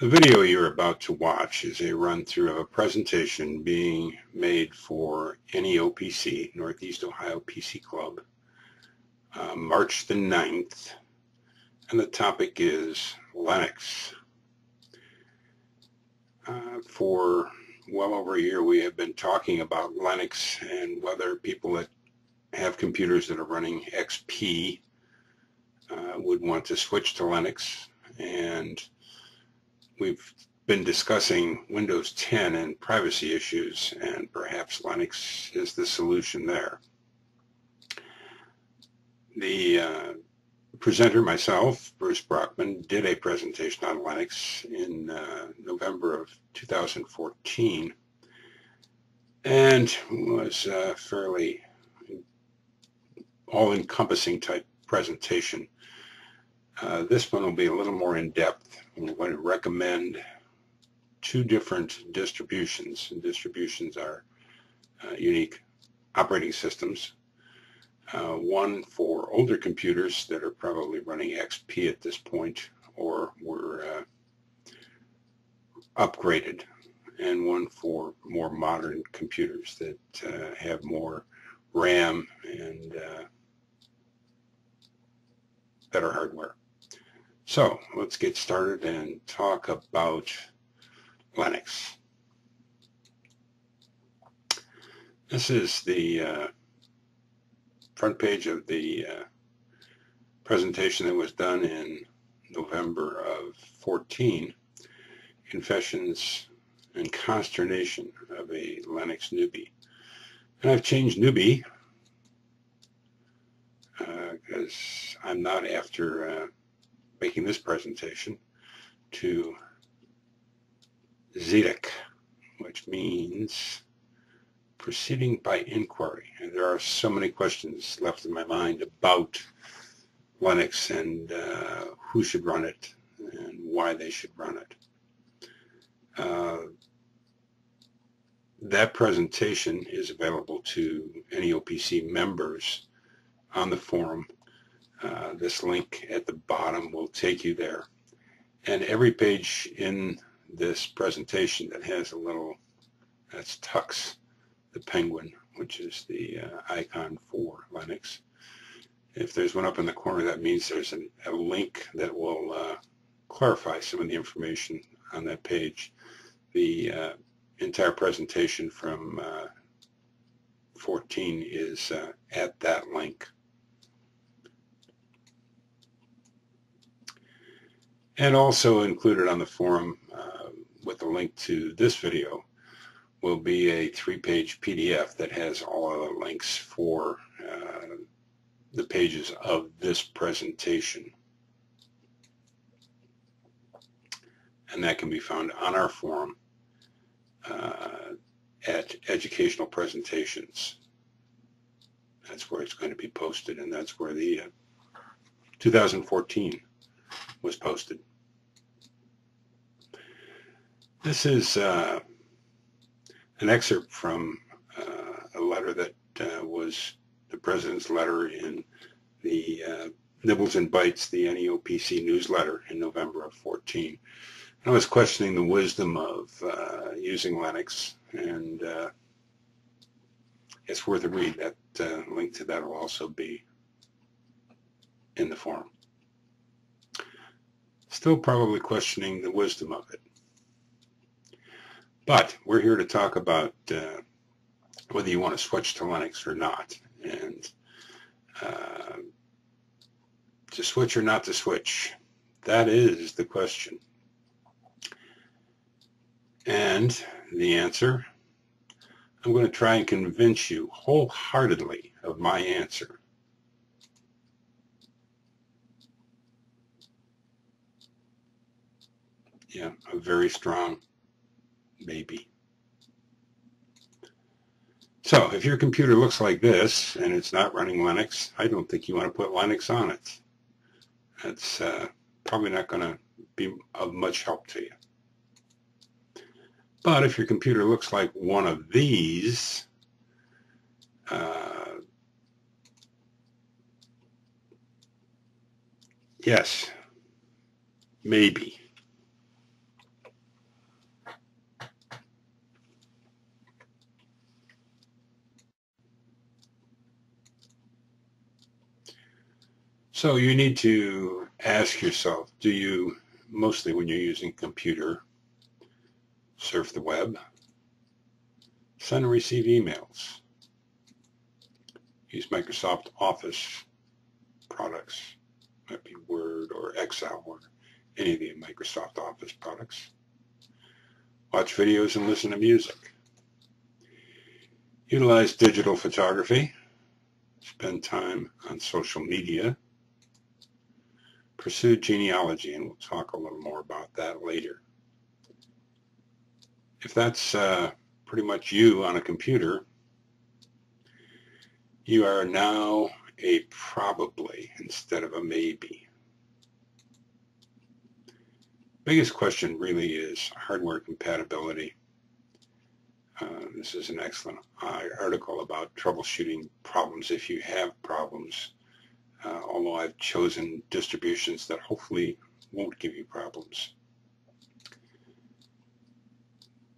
The video you're about to watch is a run-through of a presentation being made for NEOPC, Northeast Ohio PC Club, March the 9th, and the topic is Linux. For well over a year we have been talking about Linux and whether people that have computers that are running XP would want to switch to Linux, and we've been discussing Windows 10 and privacy issues, and perhaps Linux is the solution there. The presenter, myself, Bruce Brockman, did a presentation on Linux in November of 2014, and was a fairly all-encompassing type presentation. This one will be a little more in-depth. I'm going to recommend two different distributions, and distributions are unique operating systems. One for older computers that are probably running XP at this point or were upgraded, and one for more modern computers that have more RAM and better hardware. So let's get started and talk about Linux. This is the front page of the presentation that was done in November of 14, Confessions and Consternation of a Linux Newbie. And I've changed newbie because I'm not after making this presentation to Zedek, which means proceeding by inquiry. And there are so many questions left in my mind about Linux and who should run it and why they should run it. That presentation is available to NEOPC members on the forum. This link at the bottom will take you there. And every page in this presentation that has a little, that's Tux, the penguin, which is the icon for Linux. If there's one up in the corner, that means there's a link that will clarify some of the information on that page. The entire presentation from 14 is at that link. And also included on the forum with a link to this video will be a 3-page PDF that has all of the links for the pages of this presentation. And that can be found on our forum at Educational Presentations. That's where it's going to be posted, and that's where the 2014 was posted. This is an excerpt from a letter that was the president's letter in the Nibbles and Bites, the NEOPC newsletter in November of 14. I was questioning the wisdom of using Linux, and it's worth a read. That link to that will also be in the forum. Still probably questioning the wisdom of it. But we're here to talk about whether you want to switch to Linux or not, and to switch or not to switch. That is the question. And the answer, I'm going to try and convince you wholeheartedly of my answer. Yeah, a very strong maybe. So if your computer looks like this and it's not running Linux, I don't think you want to put Linux on it. That's probably not going to be of much help to you. But if your computer looks like one of these, yes, maybe. So you need to ask yourself, do you, mostly when you're using a computer, surf the web, send and receive emails, use Microsoft Office products, might be Word or Excel or any of the Microsoft Office products, watch videos and listen to music, utilize digital photography, spend time on social media, pursue genealogy, and we'll talk a little more about that later. If that's pretty much you on a computer, you are now a probably instead of a maybe. Biggest question really is hardware compatibility. This is an excellent article about troubleshooting problems if you have problems, although I've chosen distributions that hopefully won't give you problems.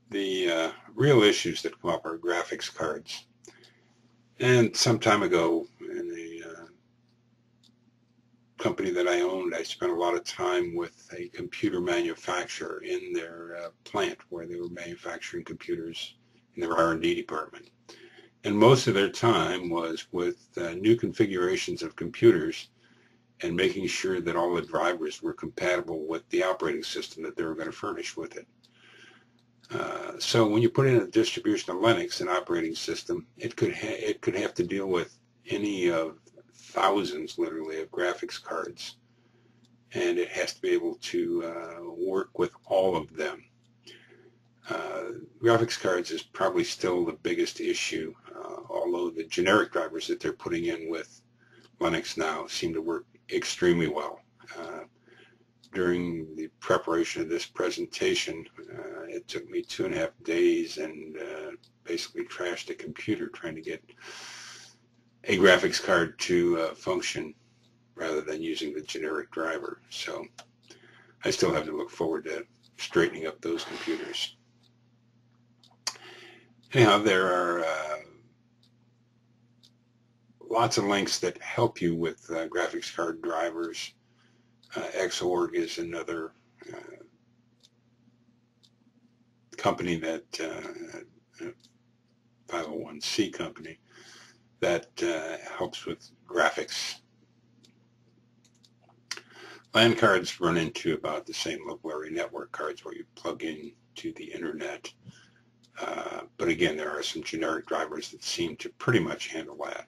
The real issues that come up are graphics cards. And some time ago, in a company that I owned, I spent a lot of time with a computer manufacturer in their plant where they were manufacturing computers in their R&D department. And most of their time was with new configurations of computers and making sure that all the drivers were compatible with the operating system that they were going to furnish with it. So when you put in a distribution of Linux, an operating system, it could have to deal with any of thousands, literally, of graphics cards, and it has to be able to work with all of them. Graphics cards is probably still the biggest issue, although the generic drivers that they're putting in with Linux now seem to work extremely well. During the preparation of this presentation, it took me 2.5 days and basically trashed a computer trying to get a graphics card to function rather than using the generic driver. So I still have to look forward to straightening up those computers. Anyhow, there are lots of links that help you with graphics card drivers. Xorg is another company that, 501c company, that helps with graphics. LAN cards run into about the same level area network cards where you plug in to the internet. But again, there are some generic drivers that seem to pretty much handle that.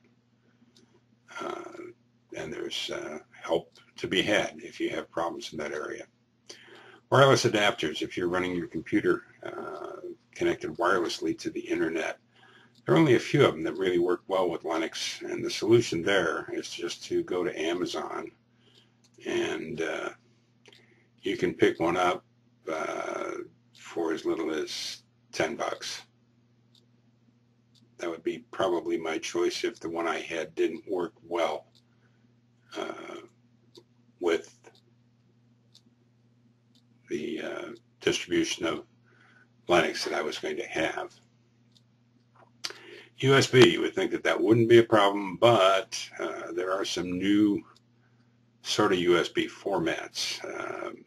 And there's help to be had if you have problems in that area. Wireless adapters, if you're running your computer connected wirelessly to the internet, there are only a few of them that really work well with Linux, and the solution there is just to go to Amazon and you can pick one up for as little as $10. That would be probably my choice if the one I had didn't work well with the distribution of Linux that I was going to have. USB, you would think that that wouldn't be a problem, but there are some new sort of USB formats,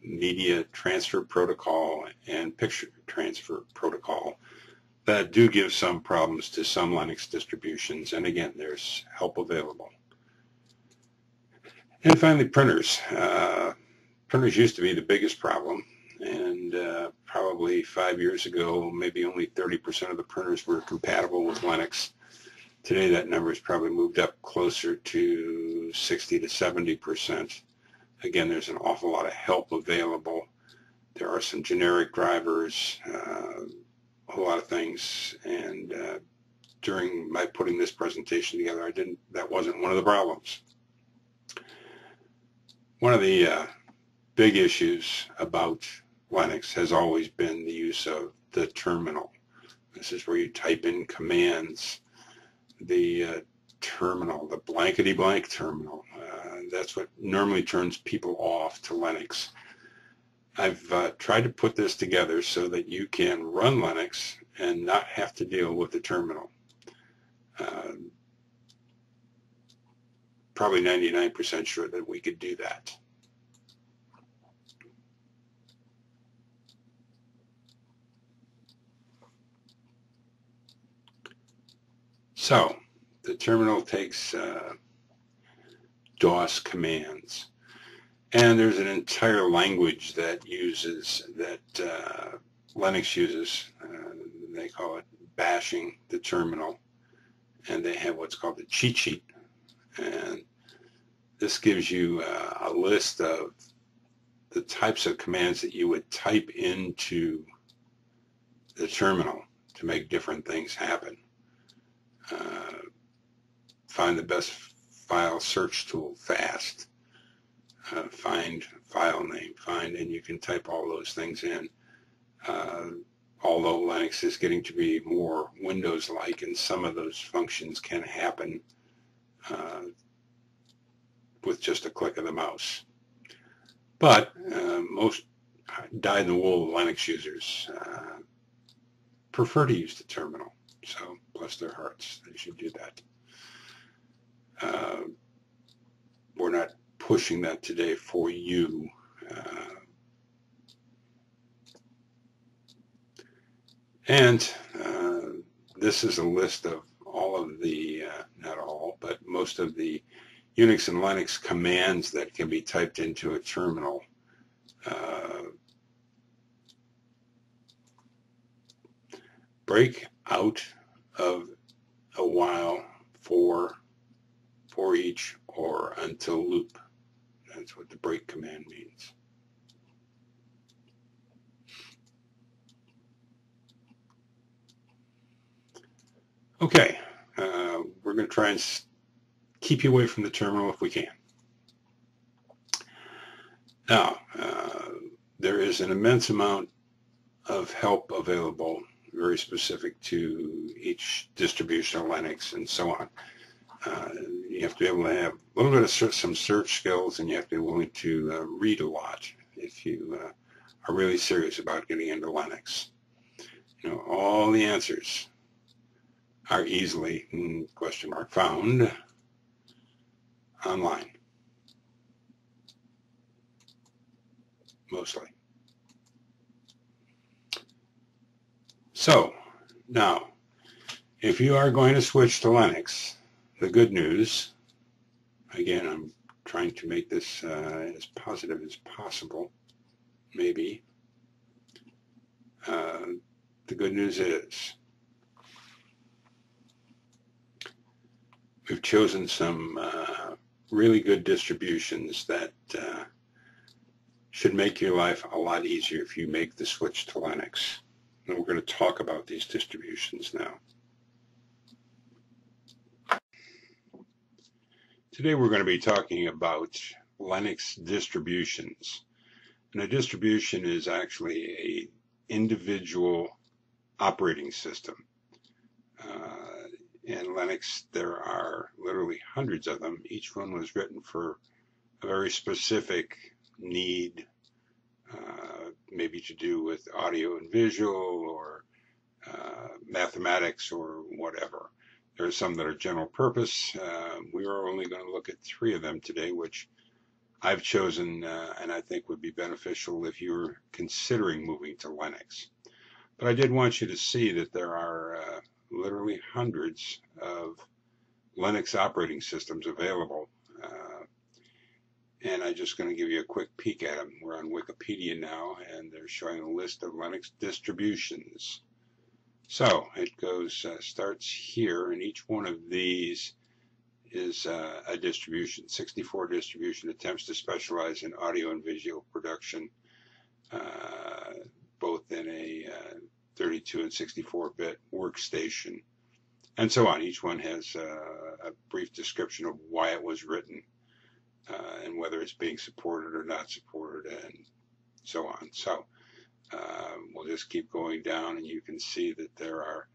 media transfer protocol and picture transfer protocol, that do give some problems to some Linux distributions, and again, there's help available. And finally, printers. Printers used to be the biggest problem, and probably 5 years ago, maybe only 30% of the printers were compatible with Linux. Today, that number has probably moved up closer to 60 to 70%. Again, there's an awful lot of help available. There are some generic drivers, a whole lot of things, and during my putting this presentation together, that wasn't one of the problems. One of the big issues about Linux has always been the use of the terminal. This is where you type in commands. The terminal, the blankety-blank terminal, that's what normally turns people off to Linux. I've tried to put this together so that you can run Linux and not have to deal with the terminal. probably 99% sure that we could do that. So the terminal takes DOS commands, and there's an entire language that Linux uses. They call it bashing the terminal, and they have what's called the cheat sheet, and this gives you a list of the types of commands that you would type into the terminal to make different things happen. Find the best file search tool fast, find file name, and you can type all those things in. Although Linux is getting to be more Windows-like, and some of those functions can happen with just a click of the mouse. But most dyed-in-the-wool Linux users prefer to use the terminal, so bless their hearts, they should do that. We're not pushing that today for you. This is a list of all of the, not all, but most of the Unix and Linux commands that can be typed into a terminal. Break out of a while, for each, or until loop. That's what the break command means. Okay, we're going to try and keep you away from the terminal if we can. Now, there is an immense amount of help available, very specific to each distribution of Linux and so on. You have to be able to have a little bit of some search skills, and you have to be willing to read a lot if you are really serious about getting into Linux. You know, all the answers are easily, found online, mostly. So, now, if you are going to switch to Linux, the good news, again, I'm trying to make this as positive as possible, maybe. The good news is we've chosen some really good distributions that should make your life a lot easier if you make the switch to Linux. And we're going to talk about these distributions now. Today we're going to be talking about Linux distributions. And a distribution is actually an individual operating system. In Linux, there are literally hundreds of them. Each one was written for a very specific need, maybe to do with audio and visual, or mathematics, or whatever. There are some that are general purpose. We are only going to look at 3 of them today, which I've chosen and I think would be beneficial if you're considering moving to Linux. But I did want you to see that there are literally hundreds of Linux operating systems available. And I'm just going to give you a quick peek at them. We're on Wikipedia now, and they're showing a list of Linux distributions. So it goes, starts here, and each one of these is a distribution. 64 distribution attempts to specialize in audio and visual production, both in a 32 and 64-bit workstation, and so on. Each one has a brief description of why it was written, and whether it's being supported or not supported, and so on. So we'll just keep going down, and you can see that there are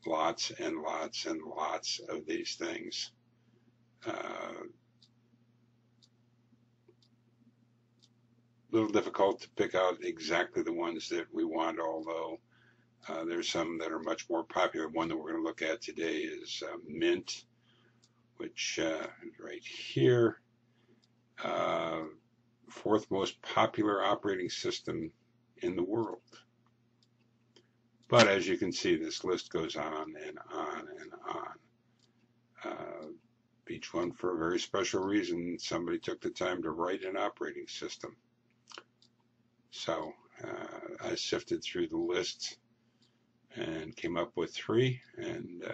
lots and lots and lots of these things. A little difficult to pick out exactly the ones that we want, although there's some that are much more popular. One that we're going to look at today is Mint, which is right here. Fourth most popular operating system in the world. But as you can see, this list goes on and on and on. Each one for a very special reason. Somebody took the time to write an operating system. So I sifted through the list and came up with 3, and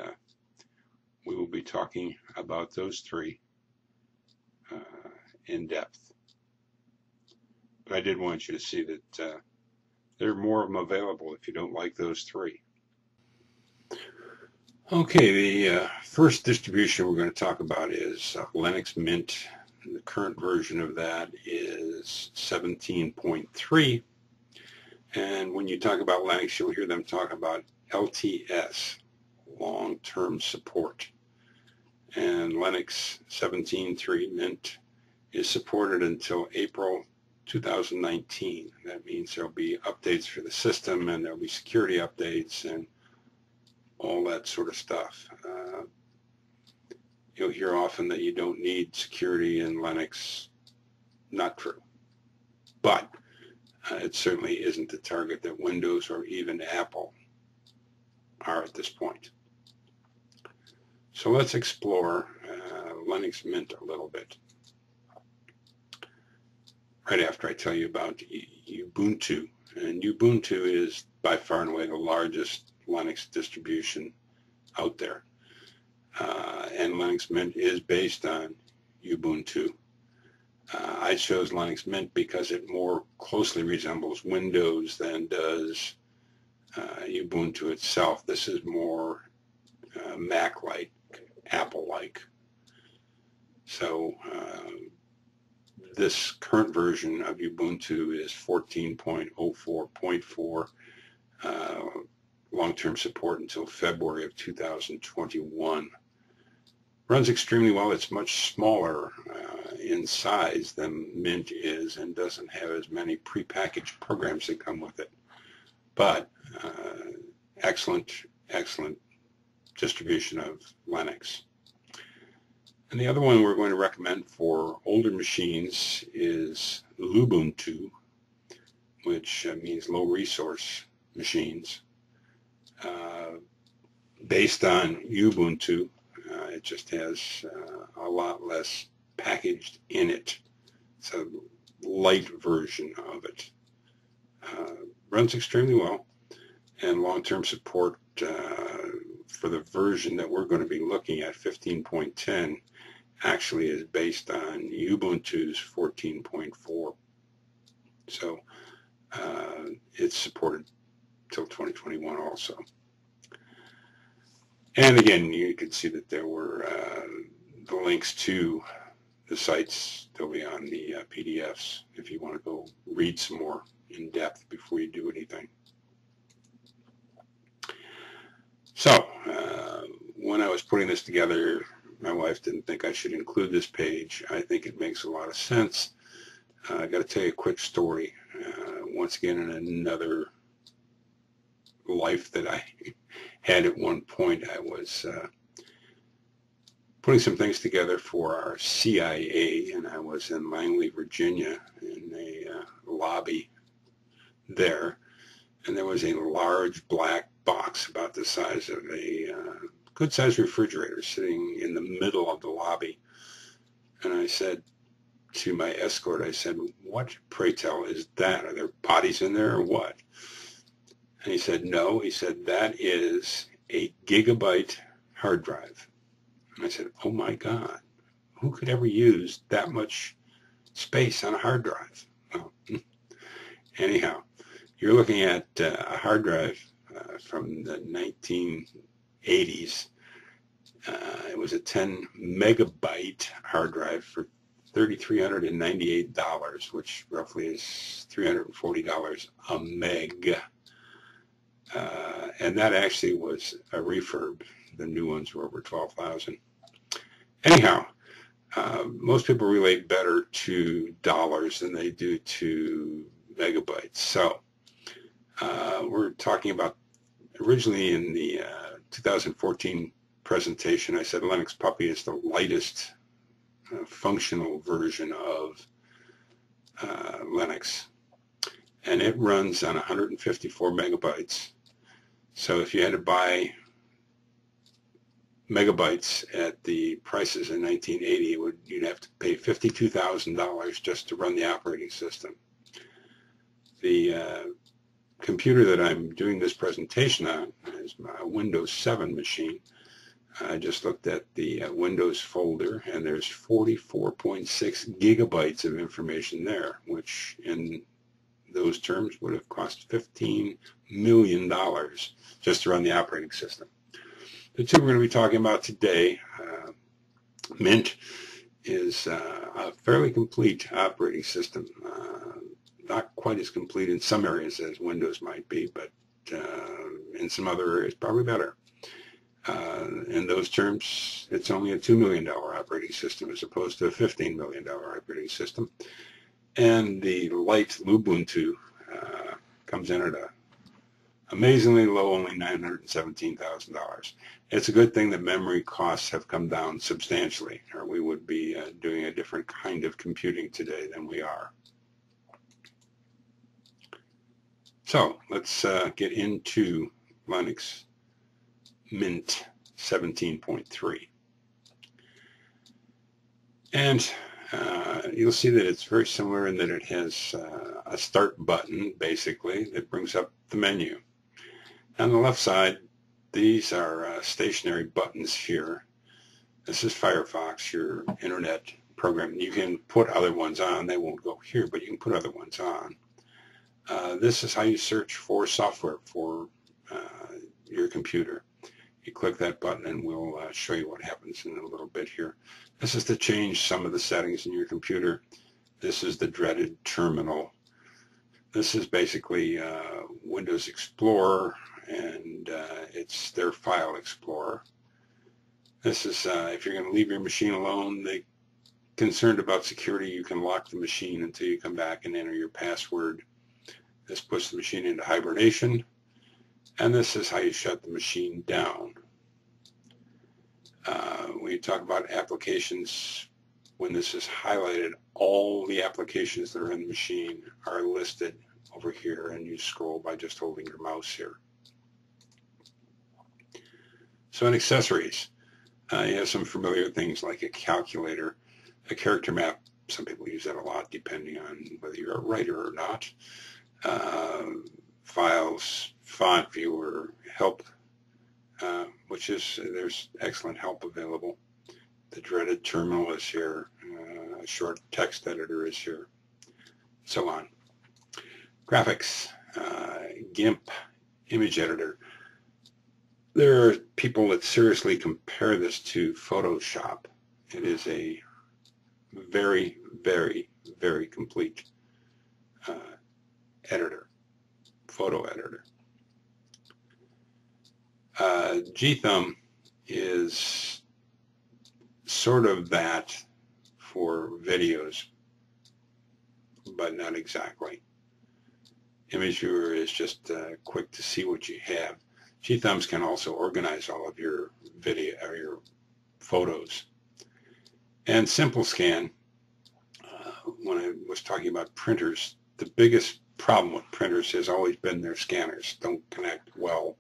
we will be talking about those 3 in depth. But I did want you to see that there are more of them available if you don't like those 3. Okay, the first distribution we're going to talk about is Linux Mint. The current version of that is 17.3. And when you talk about Linux, you'll hear them talk about LTS, long-term support. And Linux 17.3 Mint is supported until April 2019. That means there'll be updates for the system, and there'll be security updates and all that sort of stuff. You'll hear often that you don't need security in Linux. Not true. But it certainly isn't the target that Windows or even Apple are at this point. So let's explore Linux Mint a little bit. Right after I tell you about Ubuntu. And Ubuntu is by far and away the largest Linux distribution out there. And Linux Mint is based on Ubuntu. I chose Linux Mint because it more closely resembles Windows than does Ubuntu itself. This is more Mac-like, Apple-like. So this current version of Ubuntu is 14.04.4, long-term support until February of 2021. Runs extremely well. It's much smaller in size than Mint is and doesn't have as many prepackaged programs that come with it. But excellent distribution of Linux. And the other one we're going to recommend for older machines is Lubuntu, which means low resource machines. Based on Ubuntu, it just has a lot less packaged in it. It's a light version of it. Runs extremely well, and long-term support for the version that we're going to be looking at, 15.10, actually is based on Ubuntu's 14.4. So it's supported till 2021 also. And again, you can see that there were the links to the sites. They'll be on the PDFs if you want to go read some more in depth before you do anything. So when I was putting this together, my wife didn't think I should include this page. I think it makes a lot of sense. I got to tell you a quick story. Once again, in another life that I had at one point, I was putting some things together for our CIA, and I was in Langley, Virginia, in a lobby there, and there was a large black box about the size of a good-sized refrigerator sitting in the middle of the lobby. And I said to my escort, I said, "What, pray tell, is that? Are there bodies in there or what?" And he said, "No." He said, "That is a gigabyte hard drive." And I said, "Oh my God, who could ever use that much space on a hard drive?" Well, anyhow, you're looking at a hard drive from the 1980s. It was a 10 megabyte hard drive for $3,398, which roughly is $340 a meg. And that actually was a refurb. The new ones were over $12,000. Anyhow, most people relate better to dollars than they do to megabytes. So we're talking about, originally in the 2014 presentation, I said Linux Puppy is the lightest functional version of Linux. And it runs on 154 megabytes. So if you had to buy megabytes at the prices in 1980, you'd have to pay $52,000 just to run the operating system. The computer that I'm doing this presentation on is my Windows 7 machine. I just looked at the Windows folder, and there's 44.6 gigabytes of information there, which in those terms would have cost $15 million just to run the operating system. The two we're going to be talking about today, Mint is a fairly complete operating system. Not quite as complete in some areas as Windows might be, but in some other areas probably better. In those terms, it's only a $2 million operating system as opposed to a $15 million operating system. And the light Lubuntu comes in at a amazingly low, only $917,000. It's a good thing that memory costs have come down substantially, or we would be doing a different kind of computing today than we are. So let's get into Linux Mint 17.3. And you'll see that it's very similar in that it has a start button, basically, that brings up the menu. On the left side, these are stationary buttons here. This is Firefox, your internet program. You can put other ones on. They won't go here, but you can put other ones on. This is how you search for software for your computer. You click that button and we'll show you what happens in a little bit here. This is to change some of the settings in your computer. This is the dreaded terminal. This is basically Windows Explorer, and it's their file explorer. This is if you're going to leave your machine alone, they're concerned about security. You can lock the machine until you come back and enter your password. This puts the machine into hibernation, and this is how you shut the machine down. When you talk about applications, when this is highlighted, all the applications that are in the machine are listed over here, and you scroll by just holding your mouse here. So in accessories, you have some familiar things like a calculator, a character map. Some people use that a lot depending on whether you're a writer or not. Files, font viewer, help, which is, there's excellent help available. The dreaded terminal is here. A short text editor is here, so on. Graphics, GIMP, image editor. There are people that seriously compare this to Photoshop. It is a very, very, very complete editor, photo editor. GThumb is sort of that for videos, but not exactly. Image viewer is just quick to see what you have. GThumbs can also organize all of your video or your photos. And Simple Scan, when I was talking about printers, the biggest problem with printers has always been their scanners don't connect well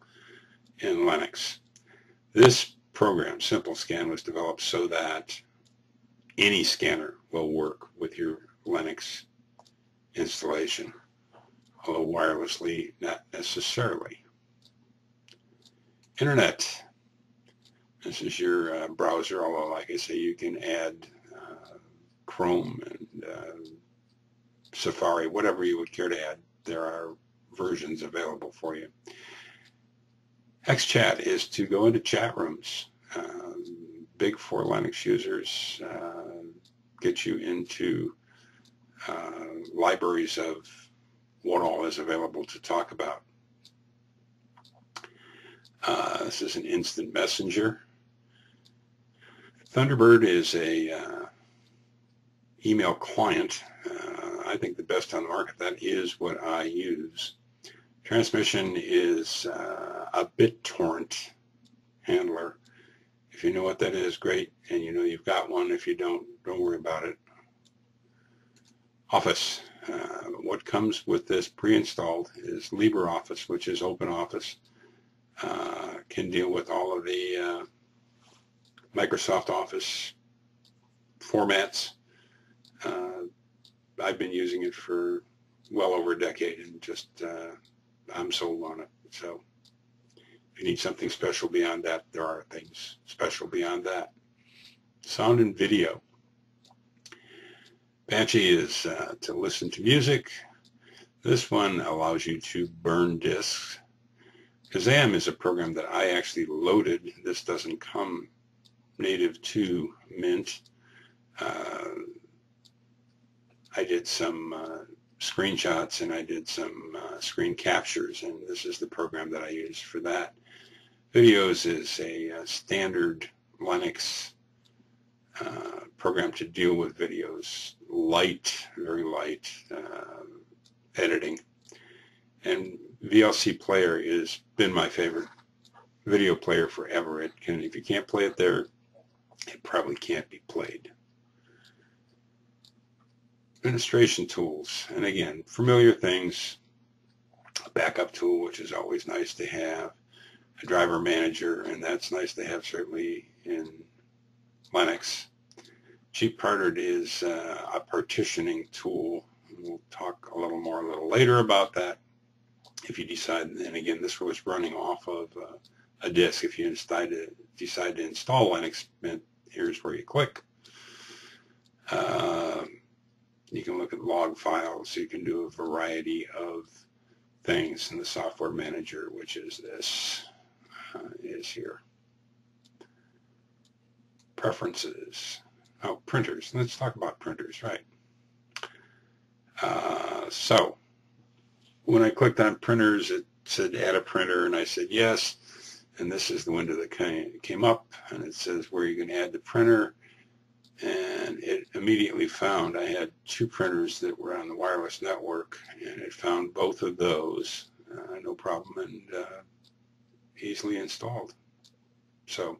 in Linux. This program, Simple Scan, was developed so that any scanner will work with your Linux installation, although wirelessly, not necessarily. Internet. This is your browser, although, like I say, you can add Chrome and Safari, whatever you would care to add. There are versions available for you. XChat is to go into chat rooms. Big for Linux users, get you into libraries of what all is available to talk about. This is an instant messenger. Thunderbird is a email client. I think the best on the market. That is what I use. Transmission is a BitTorrent handler, If you know what that is, great, and you know you've got one. If you don't worry about it. Office. What comes with this pre-installed is LibreOffice, which is OpenOffice. Can deal with all of the Microsoft Office formats. I've been using it for well over a decade, and just I'm sold on it. So if you need something special beyond that, there are things special beyond that. Sound and video. Banshee is to listen to music. This one allows you to burn discs. Kazam is a program that I actually loaded. This doesn't come native to Mint. I did some screenshots and I did some screen captures, and this is the program that I use for that. Videos is a standard Linux program to deal with videos. Light, very light editing. And VLC Player has been my favorite video player forever. It can, if you can't play it there, it probably can't be played. Administration tools, and again, familiar things. A backup tool, which is always nice to have. A driver manager, and that's nice to have certainly in Linux. gparted is a partitioning tool. We'll talk a little later about that. If you decide, and again, this was running off of a disk. If you decide to install Linux, here's where you click. You can look at log files. You can do a variety of things in the software manager, which is this, is here. Preferences. Oh, printers. Let's talk about printers, right? So when I clicked on printers, it said add a printer, and I said yes. And this is the window that came up, and it says where you can add the printer. And it immediately found I had two printers that were on the wireless network, and it found both of those, no problem, and easily installed. So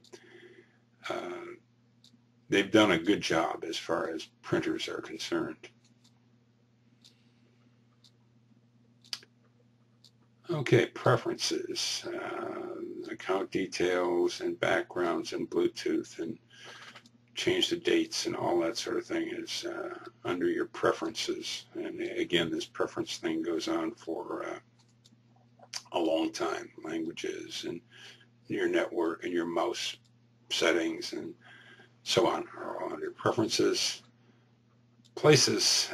they've done a good job as far as printers are concerned. Okay, preferences, account details and backgrounds and Bluetooth, and change the dates and all that sort of thing is under your preferences. And again, this preference thing goes on for a long time. Languages and your network and your mouse settings and so on are all under preferences. Places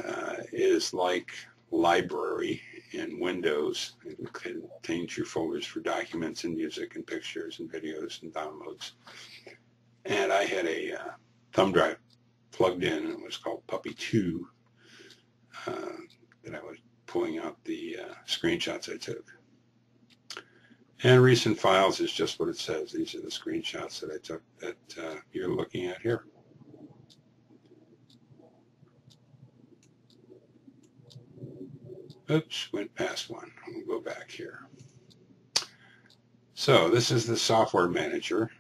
is like library in Windows. It contains your folders for documents and music and pictures and videos and downloads. And I had a thumb drive plugged in, and it was called Puppy 2, that I was pulling out the screenshots I took. And recent files is just what it says. These are the screenshots that I took that you're looking at here. Oops, went past one. We'll go back here. So this is the software manager,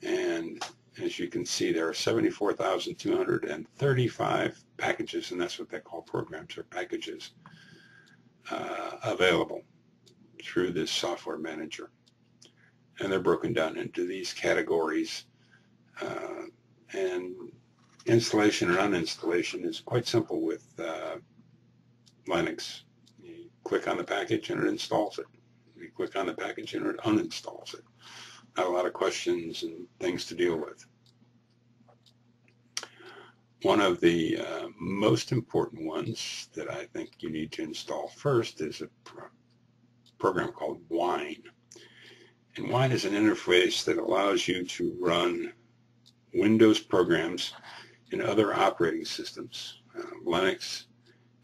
and as you can see, there are 74,235 packages, and that's what they call programs or packages, available through this software manager. And they're broken down into these categories. And installation and uninstallation is quite simple with Linux. You click on the package and it installs it. You click on the package and it uninstalls it. Not a lot of questions and things to deal with. One of the most important ones that I think you need to install first is a program called Wine. And Wine is an interface that allows you to run Windows programs in other operating systems, Linux,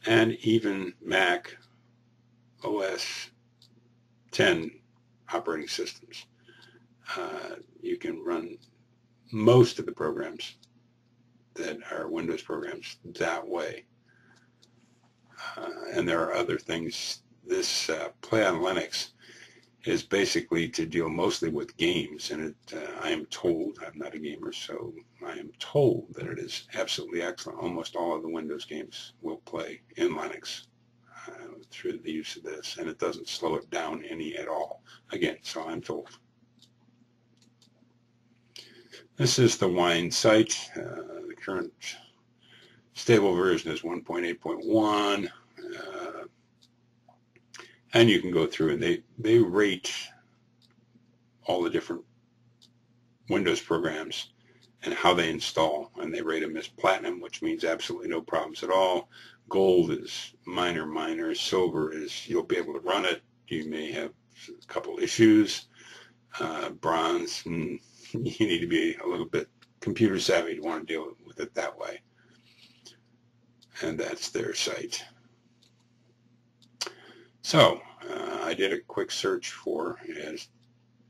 and even Mac OS 10 operating systems. You can run most of the programs that are Windows programs that way. And there are other things. This Play on Linux is basically to deal mostly with games, and I am told, I'm not a gamer, so I am told that it is absolutely excellent. Almost all of the Windows games will play in Linux through the use of this, and it doesn't slow it down any at all. Again, so I'm told. This is the Wine site. The current stable version is 1.8.1. And you can go through and they rate all the different Windows programs and how they install, and they rate them as platinum, which means absolutely no problems at all. Gold is minor. Silver is you'll be able to run it. You may have a couple issues. Bronze, you need to be a little bit computer savvy to want to deal with it that way. And that's their site. So I did a quick search for, as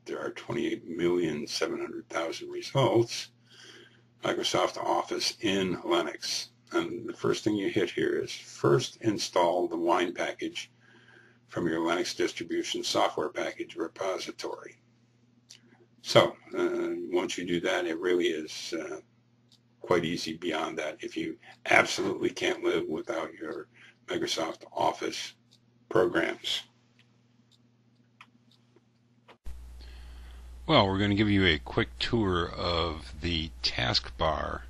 there are 28,700,000 results, Microsoft Office in Linux. And the first thing you hit here is first install the Wine package from your Linux distribution software package repository. So once you do that, it really is quite easy beyond that. If you absolutely can't live without your Microsoft Office programs. Well, we're going to give you a quick tour of the taskbar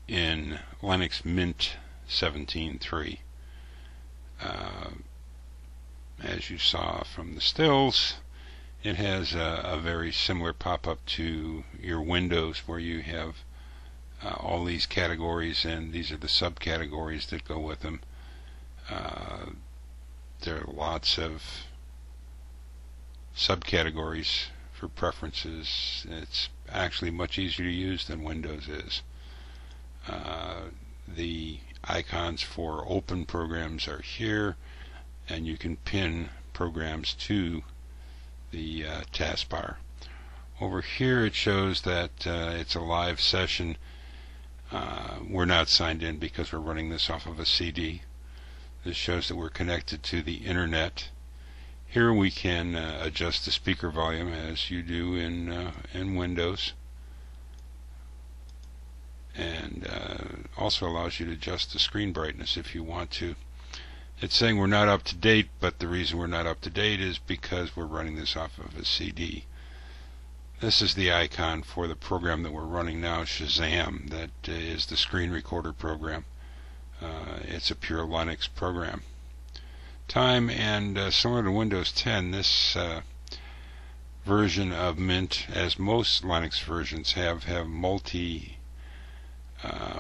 in Linux Mint 17.3. As you saw from the stills, it has a very similar pop-up to your Windows, where you have all these categories, and these are the subcategories that go with them. There are lots of subcategories for preferences. It's actually much easier to use than Windows is. The icons for open programs are here, and you can pin programs to the taskbar. Over here it shows that it's a live session. We're not signed in because we're running this off of a CD. This shows that we're connected to the internet. Here we can adjust the speaker volume as you do in Windows, and also allows you to adjust the screen brightness if you want to. It's saying we're not up to date, but the reason we're not up to date is because we're running this off of a CD. This is the icon for the program that we're running now, Shazam. That is the screen recorder program. It's a pure Linux program. Time, and similar to Windows 10, this version of Mint, as most Linux versions have multi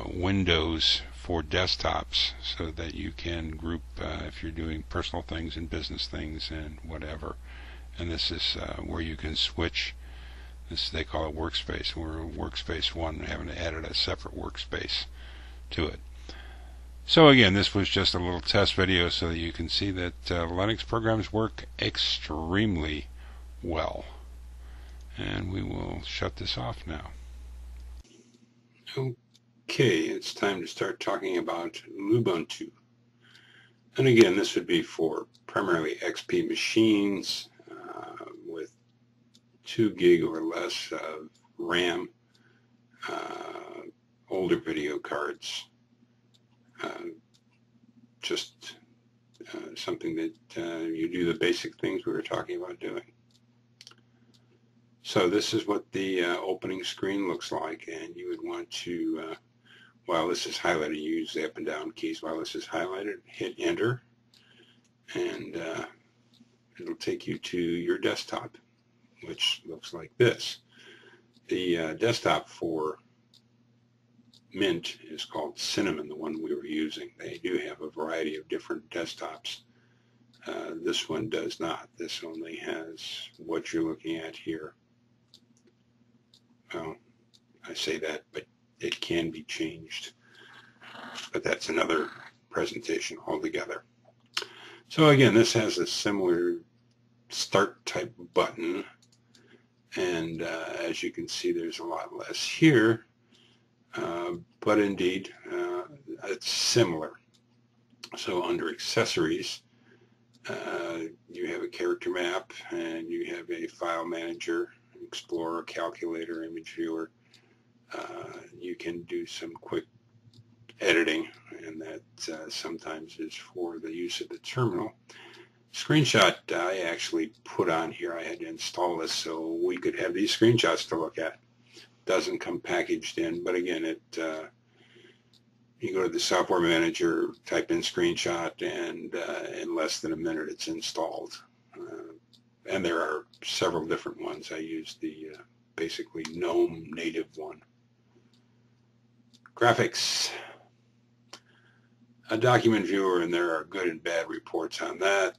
windows for desktops, so that you can group if you're doing personal things and business things and whatever. And this is where you can switch. This, they call it workspace. We're workspace 1, haven't added a separate workspace to it. So again, this was just a little test video so that you can see that Linux programs work extremely well. And we will shut this off now. Okay, it's time to start talking about Lubuntu. And again, this would be for primarily XP machines with 2 gig or less of RAM, older video cards. Just something that you do the basic things we were talking about doing. So this is what the opening screen looks like, and you would want to, while this is highlighted, you use the up and down keys. While this is highlighted, hit enter, and it'll take you to your desktop, which looks like this. The desktop for Mint is called Cinnamon, the one we were using. They do have a variety of different desktops. This one does not. This only has what you're looking at here. Well, I say that, but it can be changed. But that's another presentation altogether. So again, this has a similar start type button, and as you can see, there's a lot less here. But indeed, it's similar. So under accessories, You have a character map, and you have a file manager, explorer, calculator, image viewer. You can do some quick editing, and that sometimes is for the use of the terminal. Screenshot I actually put on here. I had to install this so we could have these screenshots to look at. Doesn't come packaged in, but again, you go to the software manager, type in screenshot, and in less than a minute it's installed. And there are several different ones. I used the basically GNOME native one. Graphics. A document viewer, and there are good and bad reports on that.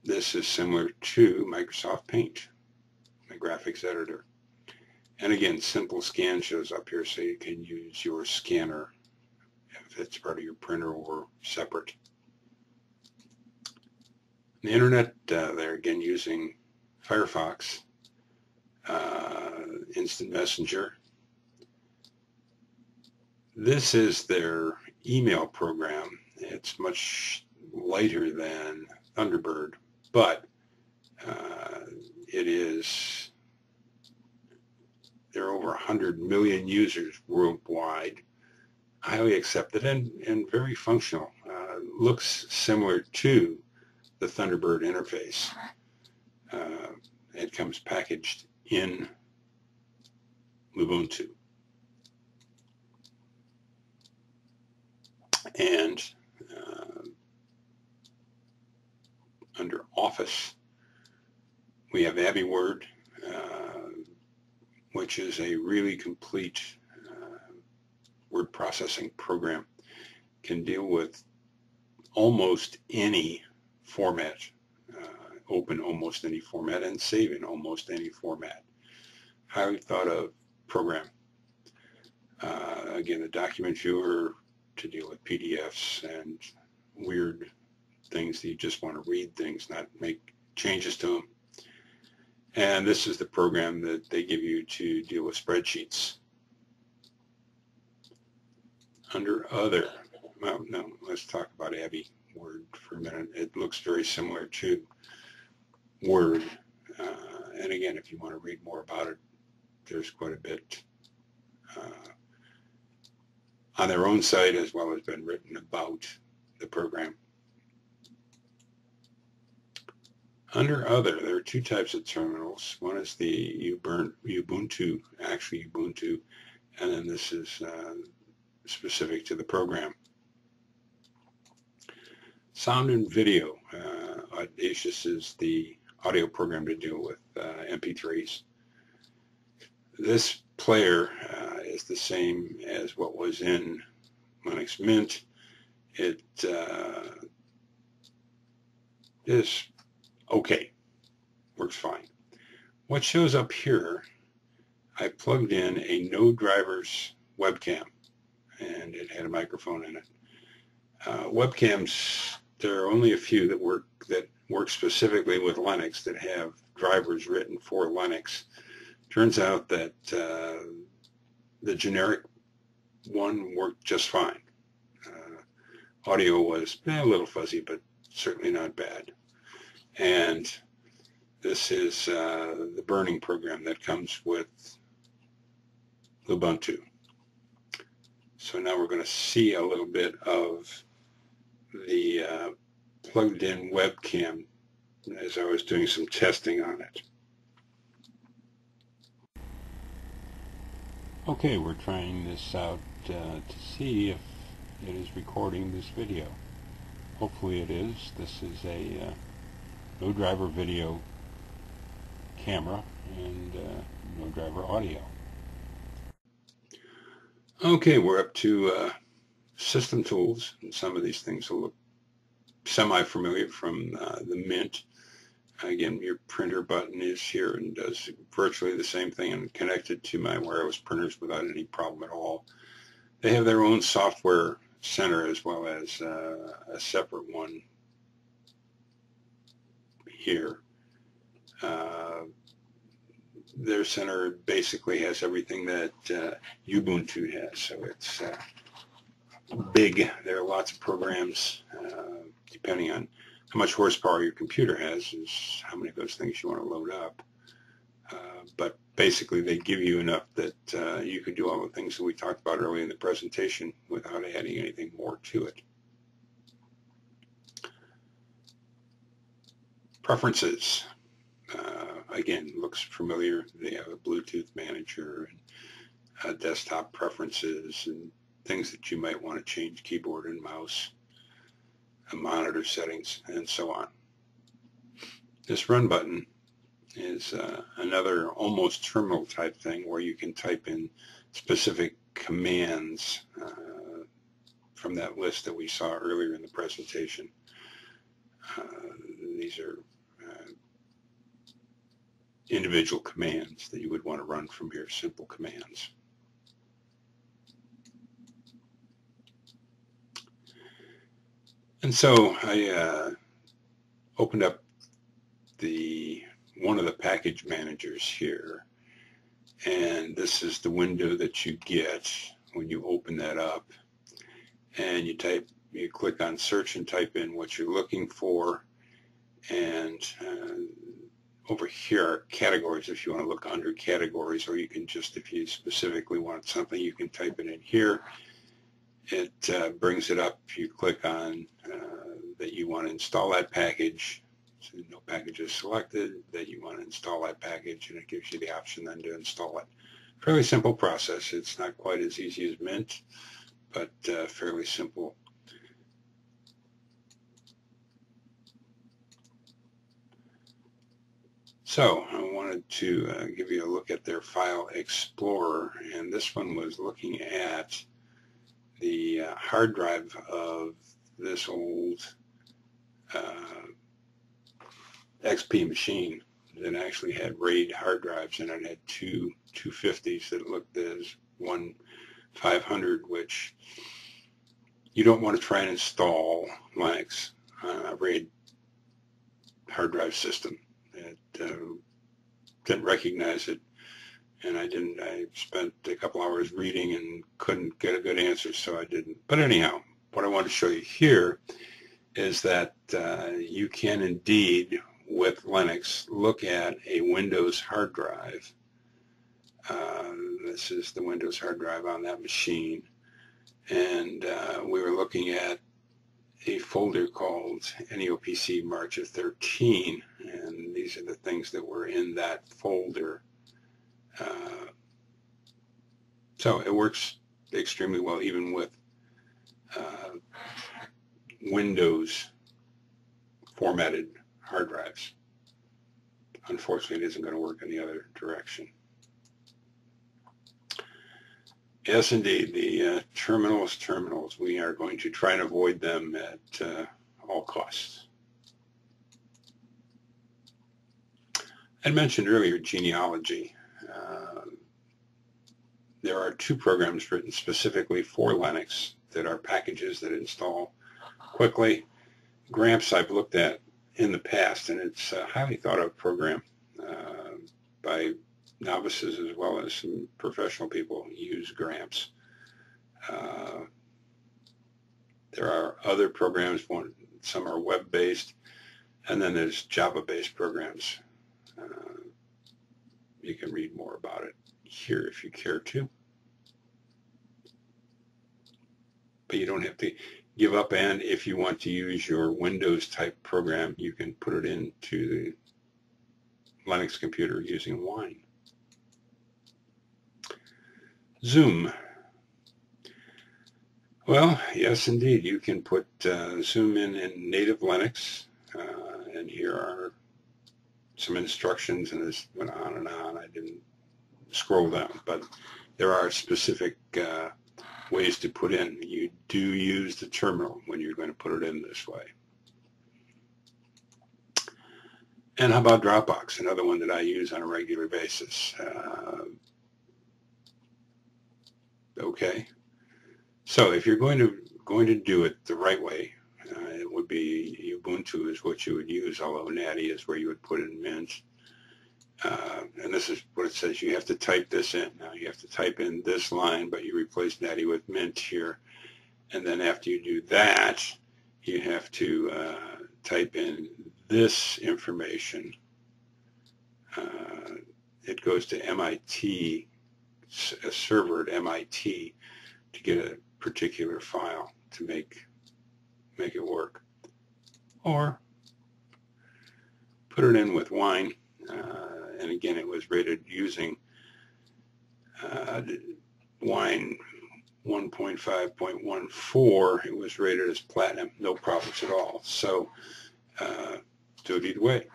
This is similar to Microsoft Paint, my graphics editor. And again, Simple Scan shows up here, so you can use your scanner if it's part of your printer or separate. The internet, they're again using Firefox, Instant Messenger. This is their email program. It's much lighter than Thunderbird, but there are over 100 million users worldwide, highly accepted and very functional. Looks similar to the Thunderbird interface. It comes packaged in Lubuntu. And under Office, we have AbiWord, which is a really complete word processing program. Can deal with almost any format, open almost any format, and save in almost any format. Highly thought of program. Again, the document viewer to deal with PDFs and weird things that you just want to read things, not make changes to them. And this is the program that they give you to deal with spreadsheets. Under Other, well, no, let's talk about AbiWord for a minute. It looks very similar to Word. And again, if you want to read more about it, there's quite a bit on their own site, as well as been written about the program. Under Other, there are two types of terminals. One is the Ubuntu, actually Ubuntu, and then this is specific to the program. Sound and video. Audacious is the audio program to deal with MP3s. This player is the same as what was in Linux Mint. It is okay, works fine. What shows up here, I plugged in a no drivers webcam, and it had a microphone in it. Webcams, there are only a few that work specifically with Linux that have drivers written for Linux. Turns out that the generic one worked just fine. Audio was a little fuzzy, but certainly not bad. And this is the burning program that comes with Lubuntu. So now we're going to see a little bit of the plugged-in webcam as I was doing some testing on it. Okay, we're trying this out to see if it is recording this video. Hopefully it is. This is a no driver video camera and no driver audio. Okay, we're up to system tools, and some of these things will look semi-familiar from the Mint. Again, your printer button is here and does virtually the same thing and connected to my wireless printers without any problem at all. They have their own software center as well as a separate one here. Their center basically has everything that Ubuntu has, so it's big. There are lots of programs, depending on how much horsepower your computer has, is how many of those things you want to load up. But basically, they give you enough that you could do all the things that we talked about earlier in the presentation without adding anything more to it. Preferences. Again, looks familiar. They have a Bluetooth manager and desktop preferences and things that you might want to change, keyboard and mouse, monitor settings, and so on. This run button is another almost terminal type thing where you can type in specific commands from that list that we saw earlier in the presentation. These are individual commands that you would want to run from here, simple commands. And so I opened up one of the package managers here, and this is the window that you get when you open that up, and you click on search and type in what you're looking for, and over here are categories if you want to look under categories, or you can just, if you specifically want something, you can type it in here. It brings it up. You click on that you want to install that package. So no package is selected, that you want to install that package, and it gives you the option then to install it. Fairly simple process. It's not quite as easy as Mint, but fairly simple. So I wanted to give you a look at their File Explorer, and this one was looking at the hard drive of this old XP machine that actually had RAID hard drives, and it had two 250s that looked as one 500, which you don't want to try and install Linux on a RAID hard drive system. It didn't recognize it, and I spent a couple hours reading and couldn't get a good answer, so I didn't. But anyhow, what I want to show you here is that you can indeed, with Linux, look at a Windows hard drive. This is the Windows hard drive on that machine, and we were looking at a folder called NEOPC March of 13, and these are the things that were in that folder. So it works extremely well even with Windows formatted hard drives. Unfortunately, it isn't going to work in the other direction. Yes, indeed, the terminals. We are going to try and avoid them at all costs. I mentioned earlier genealogy. There are two programs written specifically for Linux that are packages that install quickly. Gramps I've looked at in the past, and it's a highly thought of program by novices as well as some professional people use Gramps. There are other programs, some are web-based, and then there's Java-based programs. You can read more about it here if you care to. But you don't have to give up, and if you want to use your Windows type program, you can put it into the Linux computer using Wine. Zoom. Well, yes, indeed. You can put Zoom in native Linux, and here are some instructions, and this went on and on. I didn't scroll down, but there are specific ways to put in. You do use the terminal when you're going to put it in this way. And how about Dropbox, another one that I use on a regular basis. Okay, so if you're going to do it the right way, it would be Ubuntu is what you would use, although Natty is where you would put in Mint. And this is what it says. You have to type this in. Now you have to type in this line, but you replace Natty with Mint here. And then after you do that, you have to type in this information. It goes to MIT, a server at MIT, to get a particular file to make it work. Or put it in with wine, and again it was rated using wine 1.5.14. It was rated as platinum, no problems at all. So do it either way.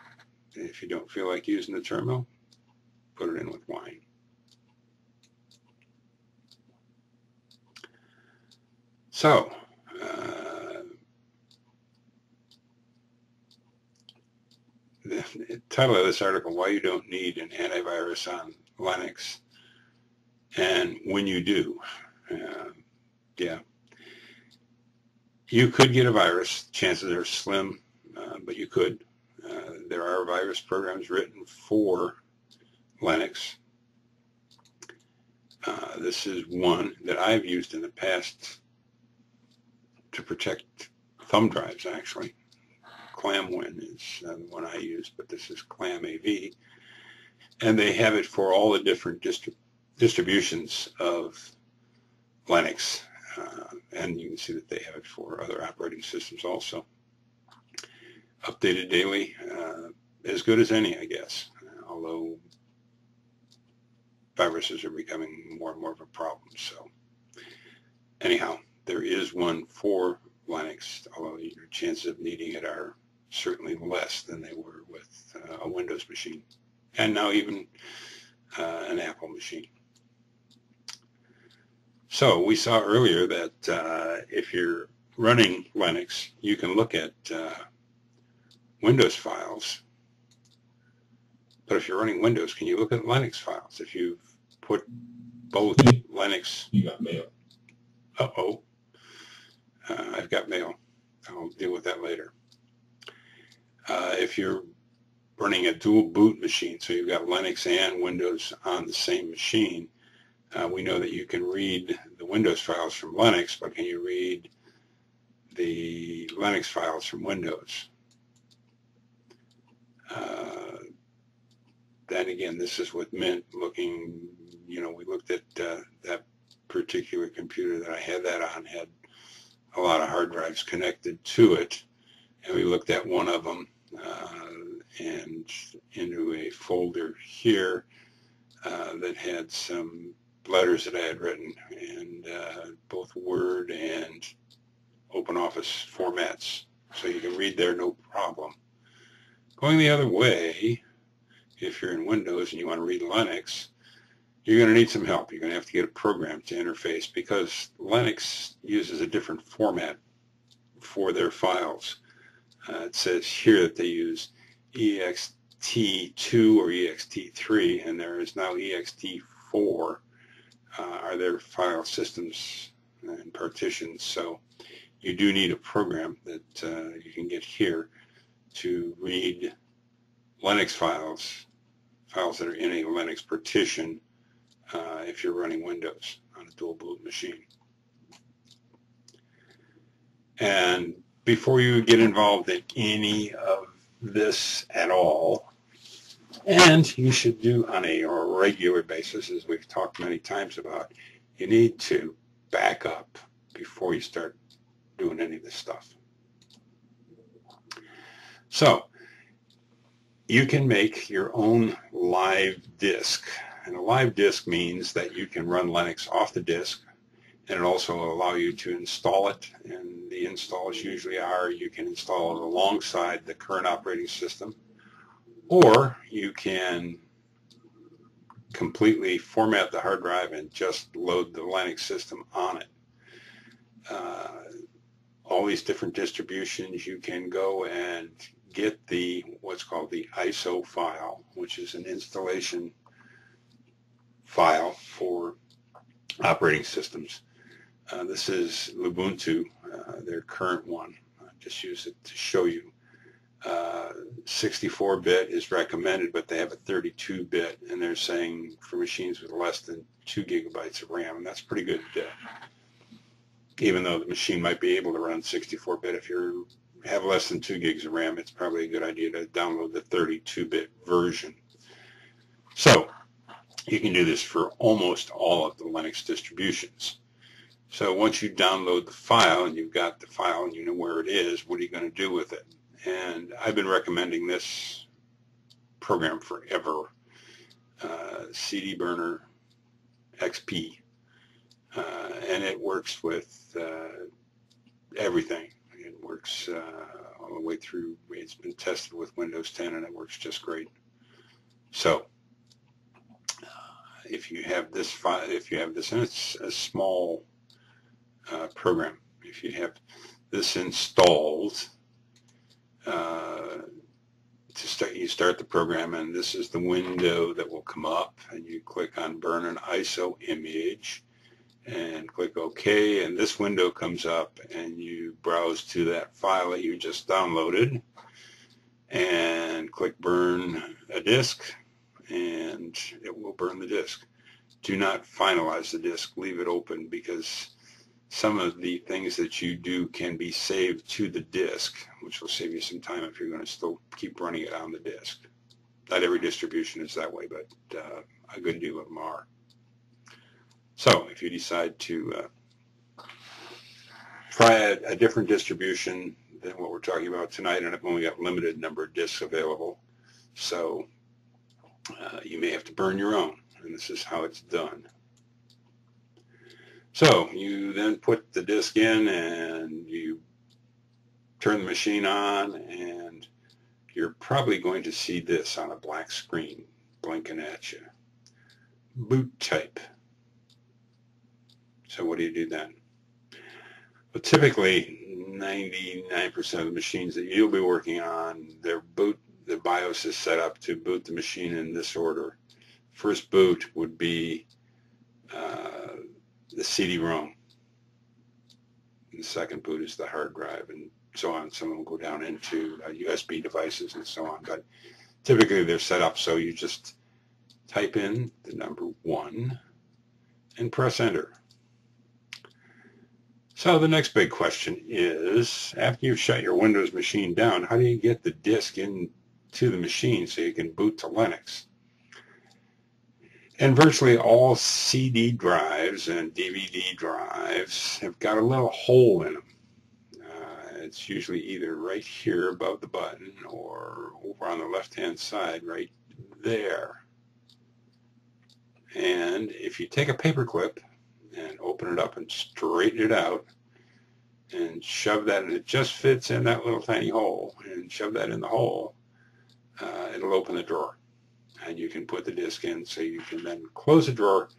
If you don't feel like using the terminal, put it in with wine. So the title of this article, Why You Don't Need an Antivirus on Linux, and when you do. Yeah, you could get a virus. Chances are slim, but you could. There are virus programs written for Linux. This is one that I've used in the past to protect thumb drives, actually. ClamWin is the one I use, but this is ClamAV. And they have it for all the different distributions of Linux. And you can see that they have it for other operating systems also. Updated daily, as good as any, I guess, although viruses are becoming more and more of a problem. So anyhow, there is one for Linux, although your chances of needing it are certainly less than they were with a Windows machine, and now even an Apple machine. So we saw earlier that if you're running Linux, you can look at Windows files. But if you're running Windows, can you look at Linux files? If you've put both Linux... You got mail. Uh-oh. I've got mail. I'll deal with that later. If you're running a dual boot machine, so you've got Linux and Windows on the same machine, we know that you can read the Windows files from Linux, but can you read the Linux files from Windows? Then again, this is with Mint looking, we looked at that particular computer that I had that on, had a lot of hard drives connected to it, and we looked at one of them and into a folder here that had some letters that I had written, and both Word and OpenOffice formats, so you can read there no problem. Going the other way, if you're in Windows and you want to read Linux, you're going to need some help. You're going to have to get a program to interface, because Linux uses a different format for their files. It says here that they use ext2 or ext3, and there is now ext4 are their file systems and partitions. So you do need a program that you can get here to read Linux files that are in a Linux partition if you're running Windows on a dual boot machine. And before you get involved in any of this at all, and you should do on a regular basis, as we've talked many times about, you need to back up before you start doing any of this stuff. So you can make your own live disk, and a live disk means that you can run Linux off the disk, and it also will allow you to install it, and the installs usually are you can install it alongside the current operating system, or you can completely format the hard drive and just load the Linux system on it. All these different distributions, you can go and get what's called the ISO file, which is an installation file for operating systems. This is Lubuntu, their current one. I just use it to show you. 64-bit is recommended, but they have a 32-bit, and they're saying for machines with less than 2 gigabytes of RAM, and that's pretty good even though the machine might be able to run 64-bit. If you have less than 2 gigs of RAM, it's probably a good idea to download the 32-bit version. So you can do this for almost all of the Linux distributions. So once you download the file and you've got the file and you know where it is, what are you going to do with it? And I've been recommending this program forever, CD Burner XP, and it works with everything. It works all the way through. It's been tested with Windows 10 and it works just great. So if you have this file, if you have this, and it's a small program, if you have this installed, you start the program, and this is the window that will come up, and you click on Burn an ISO image and click OK, and this window comes up and you browse to that file that you just downloaded and click Burn a disk, and it will burn the disk. Do not finalize the disk. Leave it open, because some of the things that you do can be saved to the disk, which will save you some time if you're going to still keep running it on the disk. Not every distribution is that way, but a good deal of them are. So if you decide to try a different distribution than what we're talking about tonight, and I've only got a limited number of disks available, so you may have to burn your own, and this is how it's done. So you then put the disk in and you turn the machine on, and you're probably going to see this on a black screen blinking at you. Boot type. So what do you do then? Well, typically 99% of the machines that you'll be working on, the BIOS is set up to boot the machine in this order. First boot would be the CD-ROM. The second boot is the hard drive, and so on. Some of them go down into USB devices and so on. But typically they're set up so you just type in the number 1 and press enter. So the next big question is, after you've shut your Windows machine down, how do you get the disk into the machine so you can boot to Linux? And virtually all CD drives and DVD drives have got a little hole in them. It's usually either right here above the button or over on the left-hand side right there. And if you take a paper clip and open it up and straighten it out and shove that, and it just fits in that little tiny hole, and shove that in the hole, it'll open the drawer. And you can put the disk in, so you can then close the drawer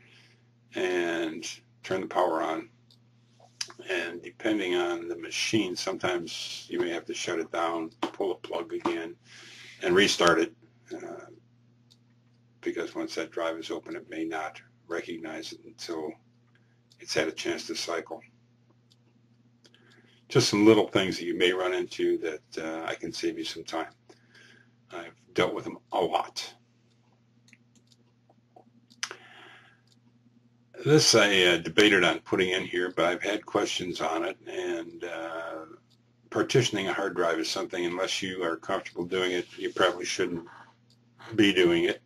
and turn the power on. And depending on the machine, sometimes you may have to shut it down, pull the plug again, and restart it, because once that drive is open, it may not recognize it until it's had a chance to cycle. Just some little things that you may run into that I can save you some time. I've dealt with them a lot. This I debated on putting in here, but I've had questions on it, and partitioning a hard drive is something, unless you are comfortable doing it, you probably shouldn't be doing it.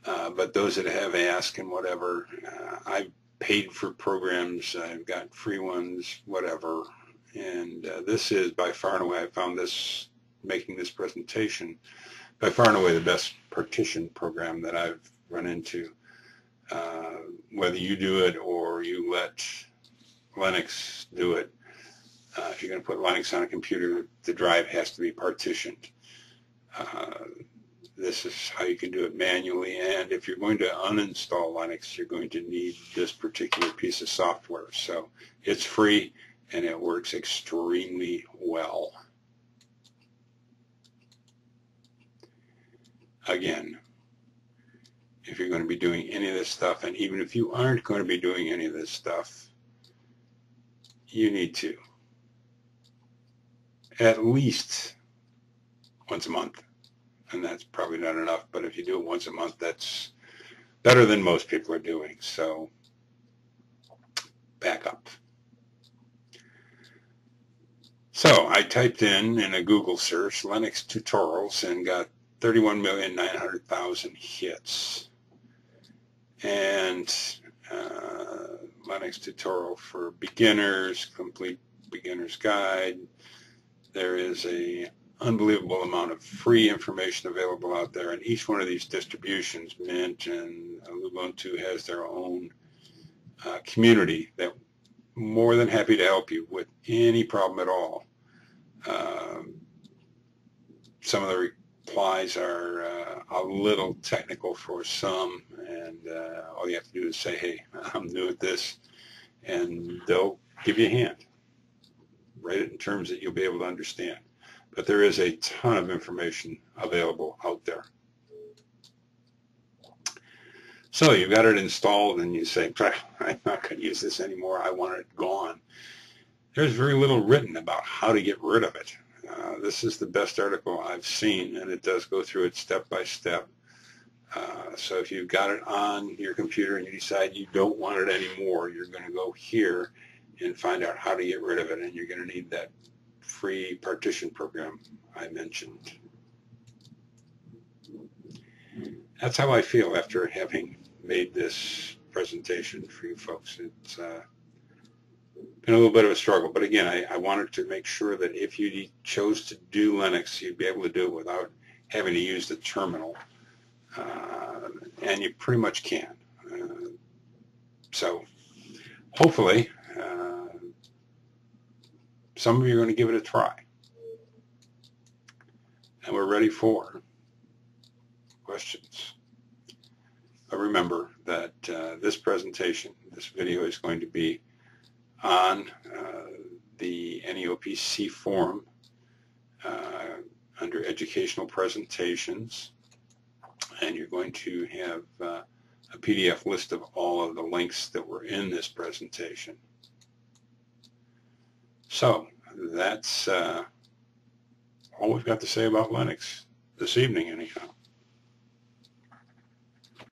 But those that have asked and whatever, I've paid for programs, I've got free ones, whatever, and this is by far and away, I found this, making this presentation, by far and away the best partition program that I've run into. Whether you do it or you let Linux do it, if you're going to put Linux on a computer, the drive has to be partitioned. This is how you can do it manually, and if you're going to uninstall Linux, you're going to need this particular piece of software. So it's free, and it works extremely well. Again, if you're going to be doing any of this stuff, and even if you aren't going to be doing any of this stuff, you need to at least once a month. And that's probably not enough, but if you do it once a month, that's better than most people are doing. So back up. I typed in a Google search Linux tutorials and got 31,900,000 hits. And Linux tutorial for beginners, complete beginner's guide. There is a unbelievable amount of free information available out there, and each one of these distributions, Mint and Lubuntu, has their own community that more than happy to help you with any problem at all. Some of the replies are a little technical for some, and all you have to do is say, hey, I'm new at this, and they'll give you a hand. Write it in terms that you'll be able to understand. But there is a ton of information available out there. So you've got it installed and you say, I'm not going to use this anymore, I want it gone. There's very little written about how to get rid of it. This is the best article I've seen, and it does go through it step by step. So if you've got it on your computer and you decide you don't want it anymore, you're going to go here and find out how to get rid of it, and you're going to need that free partition program I mentioned. That's how I feel after having made this presentation for you folks. It's been a little bit of a struggle, but again, I wanted to make sure that if you chose to do Linux, you'd be able to do it without having to use the terminal, and you pretty much can. So hopefully some of you are going to give it a try, and we're ready for questions. But remember that this presentation, this video, is going to be on the NEOPC forum under educational presentations, and you're going to have a PDF list of all of the links that were in this presentation. So that's all we've got to say about Linux this evening anyhow.